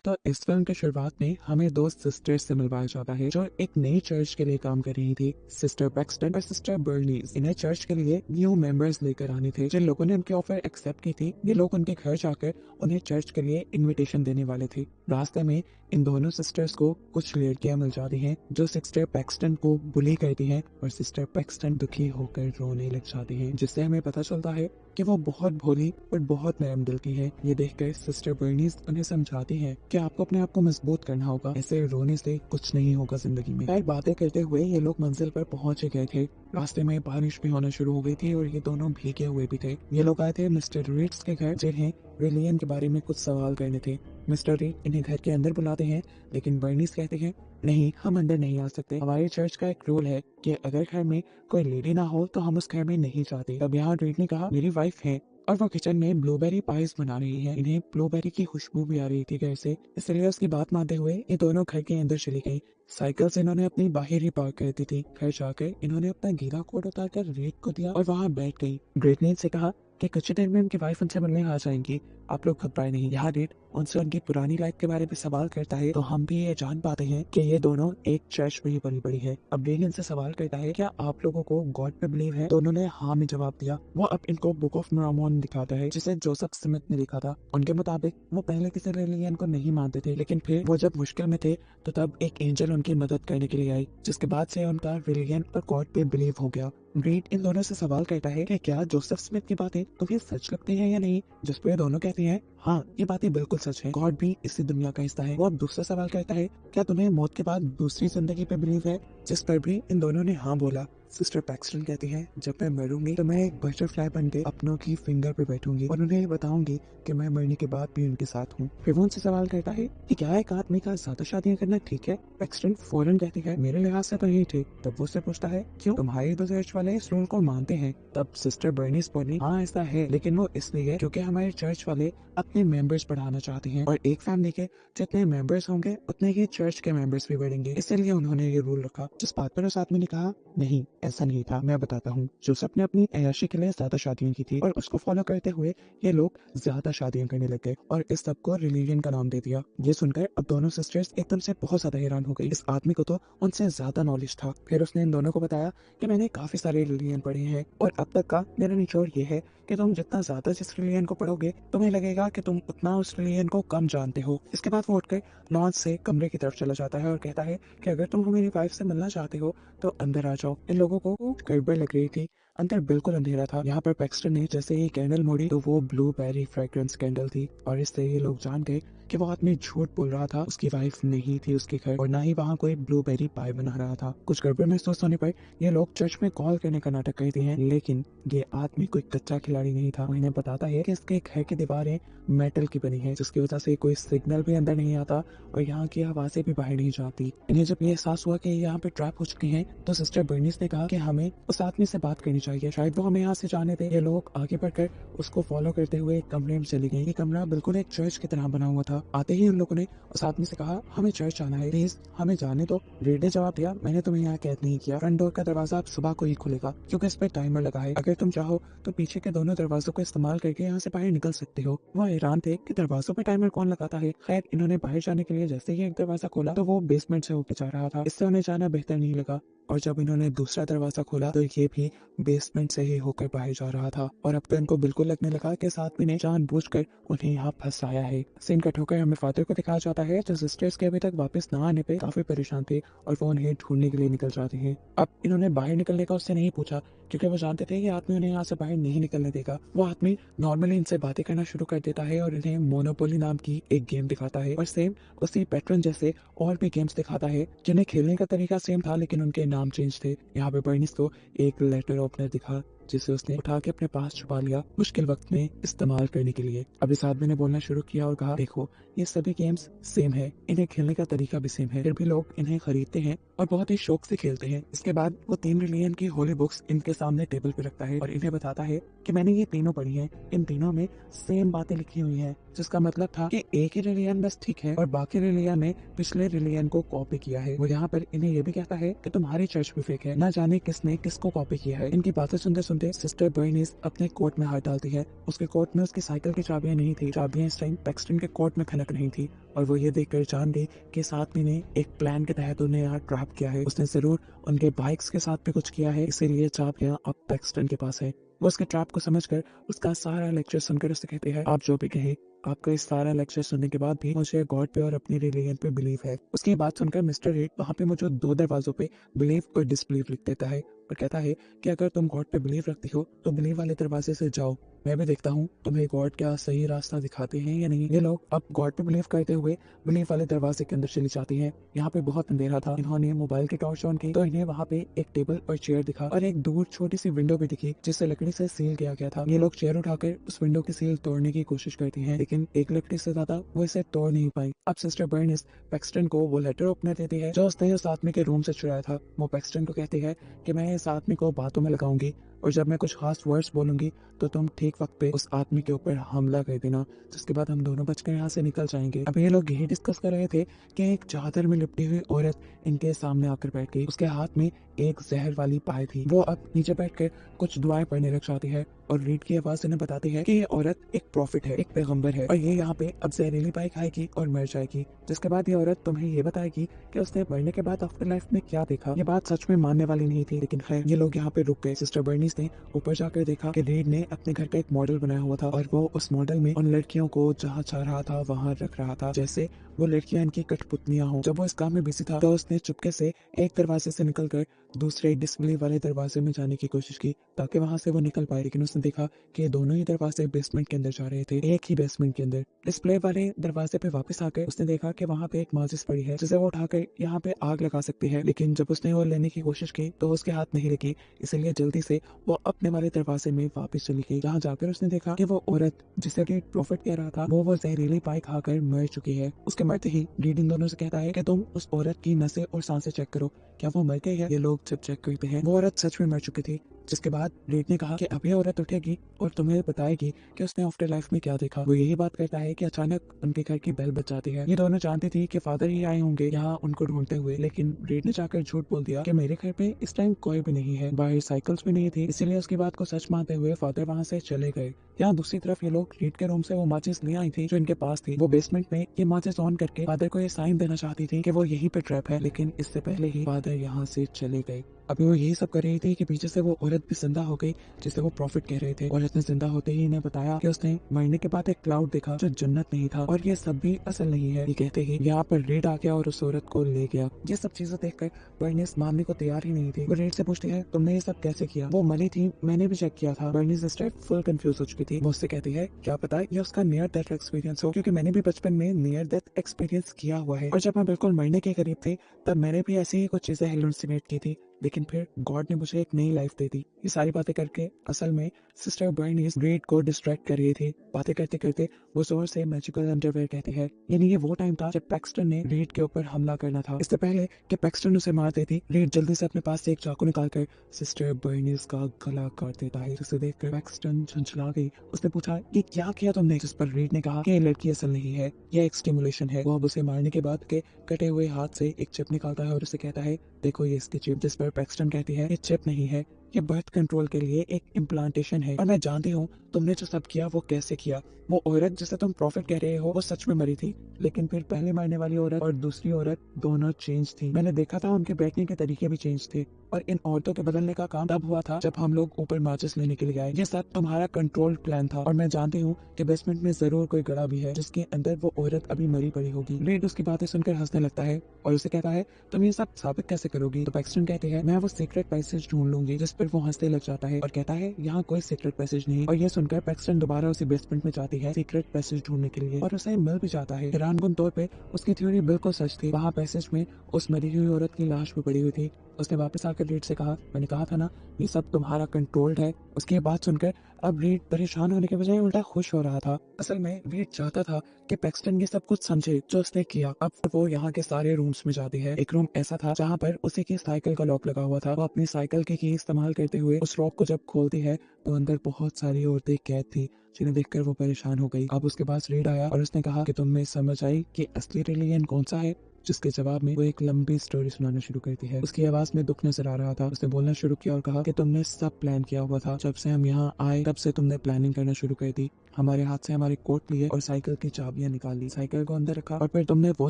तो इस फिल्म की शुरुआत में हमें दो सिस्टर्स से मिलवाया जाता है जो एक नई चर्च के लिए काम कर रही थी। सिस्टर पैक्सटन और सिस्टर बर्नीस इन्हें चर्च के लिए न्यू मेंबर्स लेकर आने थे। जिन लोगों ने उनकी ऑफर एक्सेप्ट की थी, ये लोग उनके घर जाकर उन्हें चर्च के लिए इनविटेशन देने वाले थे। रास्ते में इन दोनों सिस्टर्स को कुछ लड़कियां मिल जाती हैं जो सिस्टर पैक्सटन को बुली करती हैं और सिस्टर पैक्सटन दुखी होकर रोने लग जाती हैं, जिससे हमें पता चलता है कि वो बहुत भोली और बहुत नरम दिल की है। ये देखकर सिस्टर बर्नीस उन्हें समझाती है कि आपको अपने आप को मजबूत करना होगा, ऐसे रोने से कुछ नहीं होगा जिंदगी में। खैर, बातें करते हुए ये लोग मंजिल पर पहुंच गए थे। रास्ते में बारिश भी होना शुरू हो गई थी और ये दोनों भीगे हुए भी थे। ये लोग आए थे मिस्टर रीड्स के घर, जिन्हें रिलियन के बारे में कुछ सवाल करने थे। मिस्टर रीड इन्हें घर के अंदर बुलाते हैं, लेकिन बर्नीस कहते हैं नहीं, हम अंदर नहीं आ सकते। हमारे चर्च का एक रूल है कि अगर घर में कोई लेडी ना हो तो हम उस घर में नहीं जाते। तब यहाँ रीड ने कहा मेरी वाइफ है और वो किचन में ब्लूबेरी पाइस बना रही है। इन्हें ब्लूबेरी की खुशबू भी आ रही थी घर से, इसलिए उसकी बात मानते हुए ये दोनों घर के अंदर चली गई। साइकिल से इन्होंने अपनी बाहर ही पार्क कर दी थी। घर जाकर इन्होंने अपना गीला कोट उतारकर रेड को दिया और वहाँ बैठ गई। ग्रेट ने से कहा कि कुछ देर में उनकी वाइफ उनसे मिलने आ जाएंगी, आप लोग घबराए नहीं। यहाँ रेड उनसे उनकी पुरानी लाइफ के बारे में सवाल करता है, तो हम भी ये जान पाते हैं कि ये दोनों एक चर्च में ही पली बड़ी है। अब रेड इनसे सवाल करता है क्या आप लोगों को गॉड पे बिलीव है? दोनों ने हाँ में जवाब दिया। वो अब इनको बुक ऑफ मोर्मन दिखाता है, जिसे जोसेफ स्मिथ ने लिखा था। उनके मुताबिक वो पहले किसी रिलीजन को नहीं मानते थे, लेकिन फिर वो जब मुश्किल में थे तो तब एक एंजल उनकी मदद करने के लिए आई, जिसके बाद से उनका रिलीजन और गॉड पे बिलीव हो गया। ग्रीड इन दोनों से सवाल करता है कि क्या जोसेफ स्मिथ की बातें तुम्हें सच लगती हैं या नहीं, जिस पर दोनों कहते हैं हाँ, ये बातें बिल्कुल सच है, गॉड भी इसी दुनिया का हिस्सा है। वो अब दूसरा सवाल करता है क्या तुम्हें मौत के बाद दूसरी जिंदगी पे बिलीव है, जिस पर भी इन दोनों ने हाँ बोला। सिस्टर पैक्सटन कहती है जब मैं मरूंगी तो मैं एक बटरफ्लाई बन के अपनों की फिंगर पे बैठूंगी और उन्हें बताऊंगी कि मैं मरने के बाद भी उनके साथ हूँ। फिर वो उनसे सवाल करता है कि क्या एक आदमी का ज्यादा शादियां करना ठीक है? पैक्सटन फौरन कहती है मेरे लिहाज से तो यही ठीक। तब वो उससे पूछता है क्यों, तुम्हारे दो चर्च वाले इस रूल को मानते हैं? तब सिस्टर बर्नीस बोली हाँ ऐसा है, लेकिन वो इसलिए क्योंकि हमारे चर्च वाले अपने मेंबर्स बढ़ाना चाहते हैं और एक फैमिली के जितने मेंबर्स होंगे उतने ही चर्च के मेंबर्स भी बढ़ेंगे, इसलिए उन्होंने ये रूल रखा। जिस बात पर उस आदमी ने कहा नहीं ऐसा नहीं था, मैं बताता हूँ। जोसेफ ने अपनी अय्याशी के लिए ज्यादा शादियां की थी और उसको फॉलो करते हुए ये लोग ज्यादा शादियां करने लग गए और इस सब को रिलीजन का नाम दे दिया। ये सुनकर अब दोनों सिस्टर्स एकदम से बहुत ज्यादा हैरान हो गई। इस आदमी को तो उनसे ज्यादा नॉलेज था। फिर उसने इन दोनों को बताया कि मैंने काफी सारे रिलीजन पढ़े हैं और अब तक का मेरा निचोड़ ये है कि तुम जितना ज्यादा जिस रिलीजन को पढ़ोगे तुम्हें लगेगा कि तुम उतना उस रिलीजन को कम जानते हो। इसके बाद वो उठकर लॉन्च से कमरे की तरफ चला जाता है और कहता है कि अगर तुम मेरी वाइफ से मिलना चाहते हो तो अंदर आ जाओ। इन लोगों को गड़बड़ लग रही थी, अंदर बिल्कुल अंधेरा था। यहाँ पर पैक्सटन ने जैसे ही कैंडल मोड़ी तो वो ब्लूबेरी फ्रेग्रेंस कैंडल थी और इससे ये लोग जान गए कि वो आदमी झूठ बोल रहा था। उसकी वाइफ नहीं थी उसके घर और ना ही वहाँ कोई ब्लूबेरी पाई बना रहा था। कुछ गड़बड़ महसूस होने पर ये लोग चर्च में कॉल करने का नाटक करते हैं, लेकिन ये आदमी कोई कच्चा खिलाड़ी नहीं था। वो इन्हें बताता है कि इसके घर की दीवारें मेटल की बनी है, जिसकी वजह से कोई सिग्नल भी अंदर नहीं आता और यहाँ की आवाजें भी बाहर नहीं जाती। इन्हें जब ये एहसास हुआ कि यहाँ पे ट्रैप हो चुके हैं तो सिस्टर बर्नीस ने कहा कि हमें उस आदमी से बात करनी चाहिए, शायद वो हमें यहाँ से जाने दे। ये लोग आगे बढ़कर उसको फॉलो करते हुए एक कमरे में चली गई। ये कमरा बिल्कुल एक चर्च की तरह बना हुआ था। आते ही उन लोगों ने उस आदमी से कहा हमें चर्च आना है, प्लीज हमें जाने दो। रेड ने जवाब दिया मैंने तुम्हें यहाँ कैद नहीं किया, फ्रंट डोर का दरवाजा अब सुबह को ही खुलेगा क्योंकि इस पर टाइमर लगा है। अगर तुम चाहो तो पीछे के दोनों दरवाजों को इस्तेमाल करके यहाँ से बाहर निकल सकते हो। वो हैरान थे कि दरवाजों पर टाइमर कौन लगाता है। खैर, इन्होंने बाहर जाने के लिए जैसे ही एक दरवाजा खोला तो वो बेसमेंट से होकर जा रहा था। इससे उन्हें जाना बेहतर नहीं लगा और जब इन्होंने दूसरा दरवाजा खोला तो ये भी बेसमेंट से ही होकर बाहर जा रहा था और अब तो इनको बिल्कुल लगने लगा कि इस आदमी ने जानबूझकर उन्हें यहाँ फंसाया है। सीन कट होकर हमें फादर को दिखाया जाता है जो सिस्टर्स के अभी तक वापस ना आने पे काफी परेशान थे और वो उन्हें ढूंढने के लिए निकल जाते हैं। अब इन्होंने बाहर निकलने का उससे नहीं पूछा क्योंकि वो जानते थे कि आदमी उन्हें यहाँ से बाहर नहीं निकलने देगा। वो आदमी नॉर्मली इनसे बातें करना शुरू कर देता है और इन्हें मोनोपोली नाम की एक गेम दिखाता है और सेम उसी पैटर्न जैसे और भी गेम्स दिखाता है जिन्हें खेलने का तरीका सेम था लेकिन उनके नाम चेंज थे। यहाँ पे बर्नीस को एक लेटर ओपनर दिखा जिसे उसने उठा के अपने पास छुपा लिया मुश्किल वक्त में इस्तेमाल करने के लिए। अब इस आदमी ने बोलना शुरू किया और कहा देखो ये सभी गेम्स सेम है, इन्हें खेलने का तरीका भी सेम है, फिर भी लोग इन्हें खरीदते हैं और बहुत ही शौक से खेलते हैं। इसके बाद वो 3 रिलीजन की होली बुक्स इनके सामने टेबल पे रखता है और इन्हें बताता है कि मैंने ये तीनों पढ़ी हैं, इन तीनों में सेम बातें लिखी हुई हैं, जिसका मतलब था कि एक ही रिलीजन बस ठीक है और बाकी रिलीजन ने पिछले रिलीजन को कॉपी किया है। वो यहाँ पर इन्हें ये भी कहता है कि तुम्हारी चर्च भी फेक है, ना जाने किसने किसको कॉपी किया है। इनकी बातें सुनते सुनते सिस्टर बर्नीस अपने कोट में हाथ डालती है। उसके कोट में उसकी साइकिल की चाबियां नहीं थी, चाबियां इस टाइम पैक्सटन के कोट में खनक बात नहीं थी और वो ये देखकर जान गई कि इस आदमी ने एक प्लान के तहत उन्हें यहाँ ट्रैप किया है। उसने जरूर उनके बाइक्स के साथ भी कुछ किया है, इसीलिए चाबियां अब पैक्सटन के पास है। वो उसके ट्रैप को समझकर उसका सारा लेक्चर सुनकर उससे कहती है, आप जो भी कहे, आपका इस सारा लेक्चर सुनने के बाद भी मुझे गॉड पे और अपनी रिलीजन पे बिलीव है। उसकी बात सुनकर मिस्टर रीड वहाँ पे मुझे 2 दरवाजों पे बिलीव और डिसबिलीव लिख देता है और कहता है कि अगर तुम गॉड पे बिलीव रखती हो तो बिलीव वाले दरवाजे से जाओ, मैं भी देखता हूँ तुम्हें गॉड क्या सही रास्ता दिखाते हैं या नहीं। ये लोग अब गॉड पे बिलीव करते हुए बिलीव वाले दरवाजे के अंदर चली जाती हैं। यहाँ पे बहुत अंधेरा था, इन्होंने मोबाइल की टॉर्च ऑन की तो इन्हें वहाँ पे एक टेबल और चेयर दिखा और एक दूर छोटी सी विंडो भी दिखी जिसे लकड़ी से सील किया गया था। ये लोग चेयर उठाकर उस विंडो की सील तोड़ने की कोशिश करती हैं, लेकिन एक लकड़ी से ज्यादा वो इसे तोड़ नहीं पाई। अब सिस्टर बर्निस पैक्सटन को वो लेटर ओपनर देती है जो उसने उस आदमी के रूम से चुराया था। वो पैक्सटन को कहती है कि मैं इस आदमी को बातों में लगाऊंगी और जब मैं कुछ खास वर्ड्स बोलूंगी तो तुम ठीक वक्त पे उस आदमी के ऊपर हमला कर देना, जिसके बाद हम दोनों बचकर यहाँ से निकल जाएंगे। अब ये लोग यही डिस्कस कर रहे थे कि एक चादर में लिपटी हुई औरत इनके सामने आकर बैठ गई। उसके हाथ में एक जहर वाली पाई थी। वो अब नीचे बैठकर कुछ दुआएं पढ़ने लग जाती है और रीड की आवाज इन्हें बताती है कि ये औरत एक प्रॉफिट है, एक पैगंबर है और ये यहाँ पे अब जहरीली पाई खाएगी और मर जाएगी, जिसके बाद ये औरत तुम्हें ये बताएगी कि उसने मरने के बाद आफ्टर लाइफ में क्या देखा। ये बात सच में मानने वाली नहीं थी, लेकिन खैर ये लोग यहाँ पे रुक गए। सिस्टर बर्नीस ने ऊपर जाकर देखा कि रीड ने अपने घर का एक मॉडल बनाया हुआ था और वो उस मॉडल में उन लड़कियों को जहाँ चाह रहा था वहाँ रख रहा था, जैसे वो लड़कियां इनकी कठपुतलियां हो। जब वो इस काम में बिजी था तो उसने चुपके से एक दरवाजे से निकलकर दूसरे डिस्प्ले वाले दरवाजे में जाने की कोशिश की ताकि वहां से वो निकल पाए, लेकिन उसने देखा कि दोनों ही दरवाजे बेसमेंट के अंदर जा रहे थे, एक ही बेसमेंट के अंदर। डिस्प्ले वाले दरवाजे पे वापस आकर उसने देखा कि वहाँ पे एक माचिस पड़ी है जिसे वो उठाकर यहाँ पे आग लगा सकती है, लेकिन जब उसने वो लेने की कोशिश की तो उसके हाथ नहीं लगी, इसलिए जल्दी से वो अपने वाले दरवाजे में वापस चली गई, जहाँ जाकर उसने देखा कि वो औरत जिसे रीड प्रॉफिट कह रहा था वो जहरीली पाई खाकर मर चुकी है। उसके मरते ही रीड इन दोनों से कहता है कि तुम उस औरत की नसें और सांसें चेक करो, क्या वो मर गई है। ये लोग जब चेक करते हैं वो औरत सच में मर चुकी थी, जिसके बाद रीड ने कहा कि अब ये औरत उठेगी और तुम्हें बताएगी कि उसने आफ्टर लाइफ में क्या देखा। वो यही बात करता है कि अचानक उनके घर की बेल बज जाती है। ये दोनों जानती थी कि फादर ही आए होंगे यहाँ उनको ढूंढते हुए, लेकिन रीड ने जाकर झूठ बोल दिया कि मेरे घर पे इस टाइम कोई भी नहीं है, बाहर साइकिल्स भी नहीं थी, इसीलिए उसकी बात को सच मानते हुए फादर वहाँ से चले गए। यहाँ दूसरी तरफ ये लोग रीड के रूम से वो माचिस ले आई थी जो इनके पास थी। वो बेसमेंट में ये माचिस ऑन करके फादर को ये साइन देना चाहती थी कि वो यहीं पे ट्रैप है, लेकिन इससे पहले ही फादर यहाँ से चले गए। अभी वो यही सब कर रही थी कि पीछे से वो औरत भी जिंदा हो गई जिसे वो प्रॉफिट कह रहे थे। औरत ने जिंदा होते ही इन्हें बताया कि उसने मरने के बाद एक क्लाउड देखा जो जन्नत नहीं था और ये सब भी असल नहीं है। ये कहते ही यहाँ पर रेड आ गया और उस औरत को ले गया। ये सब चीजें देखकर बर्निस मानने को तैयार ही नहीं थी। वो रेड से पूछती है तुमने ये सब कैसे किया। वो मरी थी, मैंने भी चेक किया था। बर्निस इस टाइम फुल कंफ्यूज हो चुकी थी। वो उससे कहती है क्या पता ये उसका नियर डेथ एक्सपीरियंस हो, क्योंकि मैंने भी बचपन में नियर डेथ एक्सपीरियंस किया हुआ है और जब मैं बिल्कुल मरने के करीब थी तब मैंने भी ऐसी ही कुछ चीजें हेलुसिनेट की थी, लेकिन फिर गॉड ने मुझे एक नई लाइफ दे दी। ये सारी बातें करके असल में सिस्टर बर्निस रेड को डिस्ट्रैक्ट कर रही थी। बातें करते करते वो जोर से मैजिकल अंडरवेयर कहती है, यानी ये वो टाइम था जब पैक्सटन ने रेड के ऊपर हमला करना था। इससे पहले कि पैक्सटन उसे मार देती, रेड जल्दी से अपने पास से एक चाकू निकालकर सिस्टर बर्निस का गला काट देता है, जिसे देखकर पैक्सटन झंझला गई। उसने पूछा ये क्या किया तुमने, जिस पर रेड ने कहा कि ये लड़की असल नहीं है, यह एक स्टिमुलेशन है। वो अब उसे मारने के बाद के कटे हुए हाथ से एक चिप निकालता है और उसे कहता है देखो ये इसकी चिप, जिस पर पैक्सटन कहती है ये चिप नहीं है, ये बर्थ कंट्रोल के लिए एक इम्प्लांटेशन है और मैं जानती हूँ तुमने जो सब किया वो कैसे किया। वो औरत जिसे तुम प्रॉफिट कह रहे हो वो सच में मरी थी, लेकिन फिर पहले मरने वाली औरत और दूसरी औरत दोनों चेंज थी। मैंने देखा था उनके बैठने के तरीके भी चेंज थे और इन औरतों के बदलने का काम तब हुआ था जब हम लोग ऊपर माचिस लेने के लिए आए। ये सब तुम्हारा कंट्रोल प्लान था और मैं जानती हूँ कि बेसमेंट में जरूर कोई गड़ा भी है जिसके अंदर वो औरत अभी मरी पड़ी होगी। रेड उसकी बातें सुनकर हंसने लगता है और उसे कहता है तुम ये सब साबित कैसे करोगी। तो पैक्सटन कहते हैं मैं वो सीक्रेट पैसेज ढूंढ लूंगी, जिस पर वो हंसने लग जाता है और कहता है यहाँ कोई सीक्रेट पैसेज नहीं। और ये सुनकर पैक्सटन दोबारा उसी बेसमेंट में जाती है सीक्रेट पैसेज ढूंढने के लिए और उसे मिल भी जाता है। हैरानकुन तौर पे उसकी थ्योरी बिल्कुल सच थी। वहाँ पैसेज में उस मरी हुई औरत की लाश भी पड़ी हुई थी। उसने वापस आकर रीड से कहा मैंने कहा था ना ये सब तुम्हारा कंट्रोल्ड है। उसकी ये बात सुनकर अब रीड परेशान होने के बजाय उल्टा खुश हो रहा था। असल में रीड चाहता था कि पैक्सटन ये सब कुछ समझे जो उसने किया। अब वो यहाँ के सारे रूम्स में जाती है। एक रूम ऐसा था जहाँ पर उसी की साइकिल का लॉक लगा हुआ था। वो अपनी साइकिल की इस्तेमाल करते हुए उस लॉक को जब खोलती है तो अंदर बहुत सारी औरतें कैद थी, जिन्हें देखकर वो परेशान हो गई। अब उसके पास रीड आया और उसने कहा कि तुम्हें समझ आई कि असली रिलीजन कौन सा है, जिसके जवाब में वो एक लंबी स्टोरी सुनाना शुरू करती है। उसकी आवाज में दुख नजर आ रहा था। उसने बोलना शुरू किया और कहा कि तुमने सब प्लान किया हुआ था, जब से हम यहाँ आए तब से तुमने प्लानिंग करना शुरू कर दी। हमारे हाथ से हमारे कोट लिए और साइकिल की चाबियां निकाल ली, साइकिल को अंदर रखा और फिर तुमने वो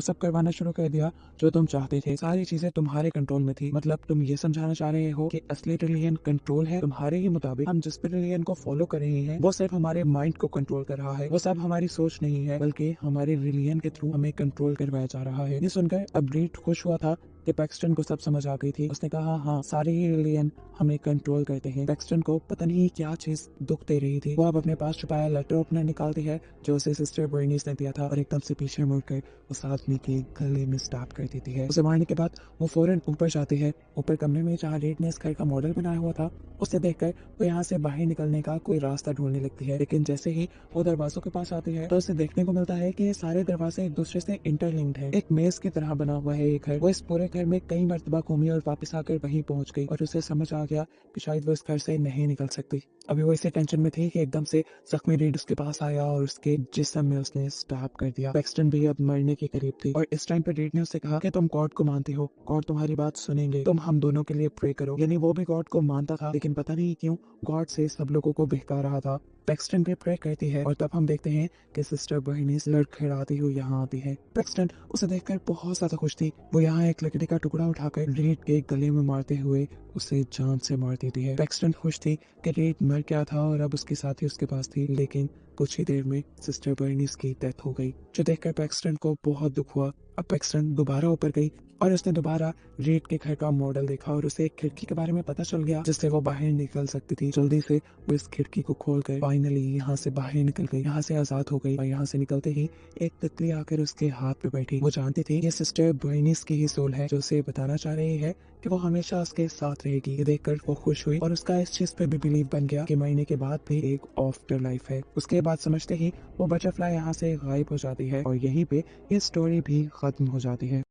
सब करवाना शुरू कर दिया जो तुम चाहते थे। सारी चीजें तुम्हारे कंट्रोल में थी। मतलब तुम ये समझाना चाह रहे हो कि असली रिलीजन कंट्रोल है तुम्हारे ही मुताबिक। हम जिस भी रिलीजन को फॉलो कर रहे हैं वो सिर्फ हमारे माइंड को कंट्रोल कर रहा है। वो सब हमारी सोच नहीं है, बल्कि हमारे रिलीजन के थ्रू हमें कंट्रोल करवाया जा रहा है। ये सुनकर अब रीड खुश हुआ था कि पैक्सटन को सब समझ आ गई थी। उसने कहा, हाँ, सारे ही रिलीजन हमें कंट्रोल करते हैं। पैक्सटन को पता नहीं क्या चीज दुख दे रही थी। वो अब अपने पास छुपाया लेटर ओपनर निकालती है जो उसे सिस्टर बर्नीस ने दिया था और एकदम से पीछे मुड़कर उस आदमी के गले में स्टैप कर देती है। उसे मारने के बाद वो फौरन ऊपर जाती है। ऊपर कमरे में जहाँ रेड ने इस घर का मॉडल बनाया हुआ था उसे देखकर वो यहाँ से बाहर निकलने का कोई रास्ता ढूंढने लगती है। लेकिन जैसे ही वो दरवाजों के पास आती है तो उसे देखने को मिलता है कि ये सारे दरवाजे एक दूसरे से इंटरलिंक्ड है। एक मेज की तरह बना हुआ है ये घर। वो इस पूरे घर में कई मर्तबा घूमी और वापस आकर वहीं पहुंच गई और उसे समझ आ गया कि शायद वो इस घर से नहीं निकल सकती। अभी वो इसी टेंशन में थी कि एकदम से जख्मी रेड उसके पास आया और उसके जिस्म में उसने स्टैब कर दिया। पैक्सटन भी अब मरने के करीब थी और इस टाइम पे रेड ने उससे कहा कि तुम गॉड को मानते हो, गॉड तुम्हारी बात सुनेंगे, तुम हम दोनों के लिए प्रे करो। यानी वो भी गॉड को मानता था, लेकिन पता नहीं क्यों गॉड से सब लोगों को बहका रहा था। पैक्सटन भी प्रे करती है और तब हम देखते हैं कि सिस्टर बर्नीस लड़खड़ाती हुई यहाँ आती है। पैक्सटन उसे देखकर बहुत ज्यादा खुश थी। वो यहाँ एक लकड़ी का टुकड़ा उठाकर रेड के गले में मारते हुए उसे जान से मार देती है। पैक्सटन खुश थी कि रेड मर गया था और अब उसके साथी उसके पास थी, लेकिन कुछ ही देर में सिस्टर बर्नीस की डेथ हो गई, जो देखकर पैक्सटन को बहुत दुख हुआ। अब पैक्सटन दोबारा ऊपर गई और उसने दोबारा रेड के घर का मॉडल देखा और उसे एक खिड़की के बारे में पता चल गया जिससे वो बाहर निकल सकती थी। जल्दी से वो इस खिड़की को खोलकर फाइनली यहाँ से बाहर निकल गई, यहाँ से आजाद हो गई। और यहाँ से निकलते ही एक तितली आकर उसके हाथ पे बैठी। वो जानती थी ये सिस्टर बर्नीस की ही सोल है जो उसे बताना चाह रही है कि वो हमेशा उसके साथ रहेगी। ये देखकर वो खुश हुई और उसका इस चीज पे भी बिलीव बन गया कि मरने के बाद भी एक आफ्टर लाइफ है। उसके बाद समझते ही वो बटरफ्लाई यहाँ से गायब हो जाती है और यहीं पे ये स्टोरी भी खत्म हो जाती है।